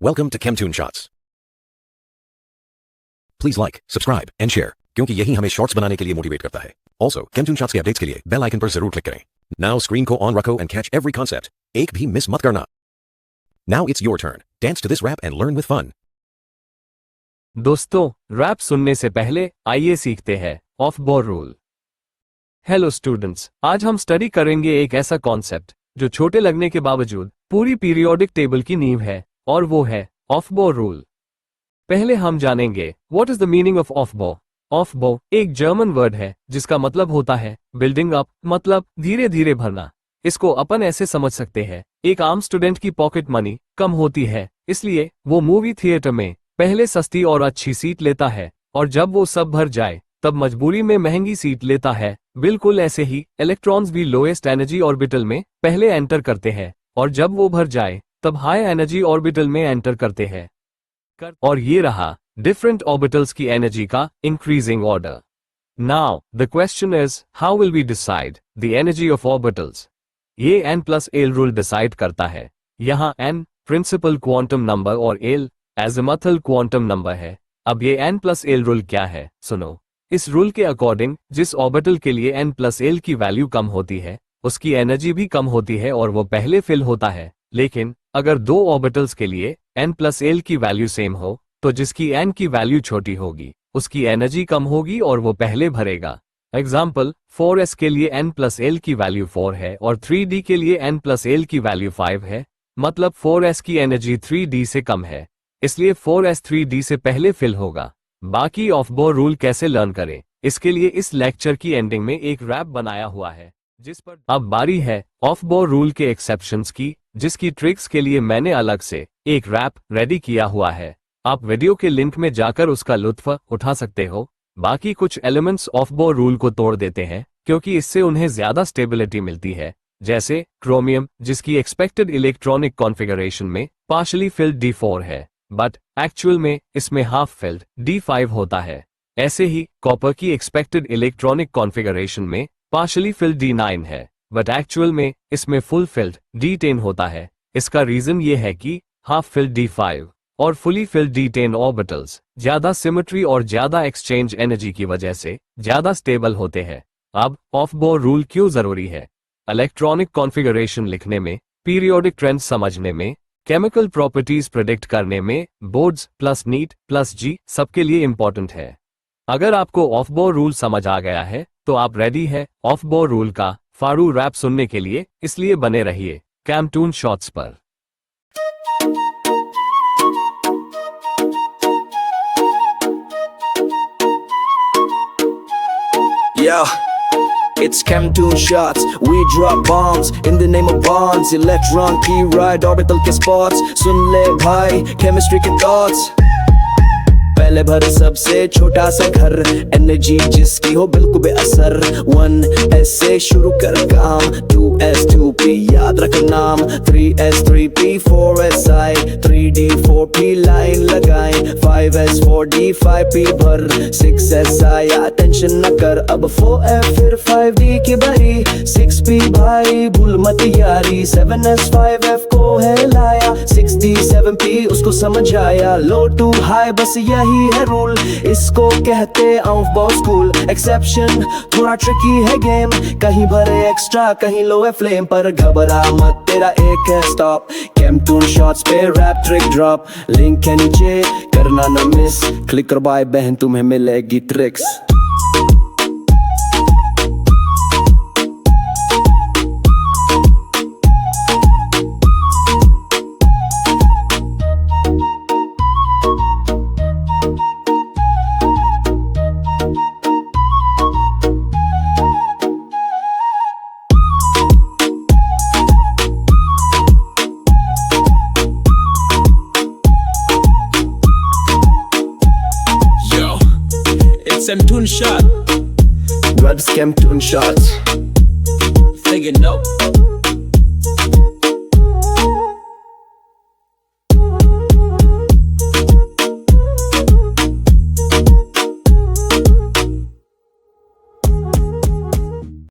Welcome to Chemtoon Shots. Please like, subscribe and share क्योंकि यही हमें शॉर्ट्स बनाने के लिए मोटिवेट करता है. Also, Chemtoon Shots के अपडेट्स के लिए बेल आइकन पर जरूर क्लिक करें. Now screen को ऑन रखो and catch every concept. एक भी मिस मत करना. Now it's your turn. Dance to this rap and learn with fun. दोस्तों, रैप सुनने से पहले आइए सीखते हैं of bore rule. Hello students, आज हम स्टडी करेंगे एक ऐसा कॉन्सेप्ट जो छोटे लगने के बावजूद पूरी पीरियोडिक टेबल की नींव है, और वो है ऑफ बोर रूल. पहले हम जानेंगे what is the meaning of of बो. ऑफ बो एक जर्मन वर्ड है जिसका मतलब होता है बिल्डिंग अप, मतलब धीरे धीरे भरना. इसको अपन ऐसे समझ सकते हैं, एक आम स्टूडेंट की पॉकेट मनी कम होती है, इसलिए वो मूवी थिएटर में पहले सस्ती और अच्छी सीट लेता है, और जब वो सब भर जाए तब मजबूरी में महंगी सीट लेता है. बिल्कुल ऐसे ही इलेक्ट्रॉन्स भी लोएस्ट एनर्जी ऑर्बिटल में पहले एंटर करते हैं, और जब वो भर जाए तब हाई एनर्जी ऑर्बिटल में एंटर करते हैं. और ये रहा डिफरेंट ऑर्बिटल्स की एनर्जी का increasing order. Now the question is, how will we decide the energy of orbitals? ये n+l रूल डिसाइड करता है. यहाँ n प्रिंसिपल क्वांटम नंबर और l एजिमथल क्वांटम नंबर है. अब ये n+l रूल क्या है, सुनो. इस रूल के अकॉर्डिंग जिस ऑर्बिटल के लिए n+l की वैल्यू कम होती है उसकी एनर्जी भी कम होती है और वो पहले फिल होता है. लेकिन अगर दो ऑर्बिटल्स के लिए n+l की वैल्यू सेम हो तो जिसकी n की वैल्यू छोटी होगी उसकी एनर्जी कम होगी और वो पहले भरेगा. एग्जाम्पल, 4s के लिए n+l की वैल्यू 4 है और 3d के लिए n+l की वैल्यू 5 है, मतलब 4s की एनर्जी 3d से कम है, इसलिए 4s 3d से पहले फिल होगा. बाकी ऑफ बोर रूल कैसे लर्न करें, इसके लिए इस लेक्चर की एंडिंग में एक रैप बनाया हुआ है जिस पर अब बारी है ऑफ बोर रूल के एक्सेप्शंस की, जिसकी ट्रिक्स के लिए मैंने अलग से एक रैप रेडी किया हुआ है. आप वीडियो के लिंक में जाकर उसका लुत्फ उठा सकते हो. बाकी कुछ एलिमेंट्स ऑफ बोर रूल को तोड़ देते हैं क्योंकि इससे उन्हें ज्यादा स्टेबिलिटी मिलती है, जैसे क्रोमियम जिसकी एक्सपेक्टेड इलेक्ट्रॉनिक कॉन्फ़िगरेशन में पार्शली फिल्ड D4 है, बट एक्चुअल में इसमें हाफ फिल्ड D5 होता है. ऐसे ही कॉपर की एक्सपेक्टेड इलेक्ट्रॉनिक कॉन्फ़िगरेशन में पार्शली फिल्ड D9 है, बट एक्चुअल में इसमें फुल फिल्ड D10 होता है. इसका रीजन ये है कि हाफ फिल्ड D5 और फुली फिल्ड D10 ऑर्बिटल्स ज्यादा सिमेट्री और ज्यादा एक्सचेंज एनर्जी की वजह से ज्यादा स्टेबल होते हैं. अब ऑफ बोर रूल क्यों जरूरी है? इलेक्ट्रॉनिक कॉन्फ़िगरेशन लिखने में, पीरियोडिक ट्रेंड्स समझने में, केमिकल प्रॉपर्टीज प्रेडिक्ट करने में बोर्ड्स प्लस नीट प्लस जी सबके लिए इंपॉर्टेंट है. अगर आपको ऑफ बोर रूल समझ आ गया है तो आप रेडी है ऑफ बोर रूल का फाड़ू रैप सुनने के लिए, इसलिए बने रहिए कैमटून शॉट्स पर. Yo, it's Chemtoon Shots. We drop bombs in the name of bonds. Electron P ride orbital के spots. सुन ले भाई chemistry के thoughts. पहले भर सबसे छोटा सा घर, एनर्जी जिसकी हो बिल्कुल बेअसर. 1s से शुरू कर काम, 2s 2p याद रख नाम, 3s 3p 4si 3d 4p line लगाएं, 5s 4d 5p भर, 6s आया टेंशन न कर. अब 4f फिर 5d की बारी, 6p भाई भूल मत यारी, 7s 5f को है लाया, 6d 7p उसको समझ आया. लो टू हाई बस यही है रूल, इसको कहते ऑफ बोर स्कूल. एक्सेप्शन थोड़ा ट्रिकी है गेम, कहीं भरे एक्स्ट्रा कहीं लो है फ्लेम, पर घबरा मत तेरा एक है स्टॉप. कैमटून शॉट्स पे रैप ट्रिक ड्रॉप, लिंक है नीचे करना न मिस, क्लिक कर बाय बहन तुम्हें मिलेगी tricks. Chemtoon Shot. What's Chemtoon Shots? Figure no.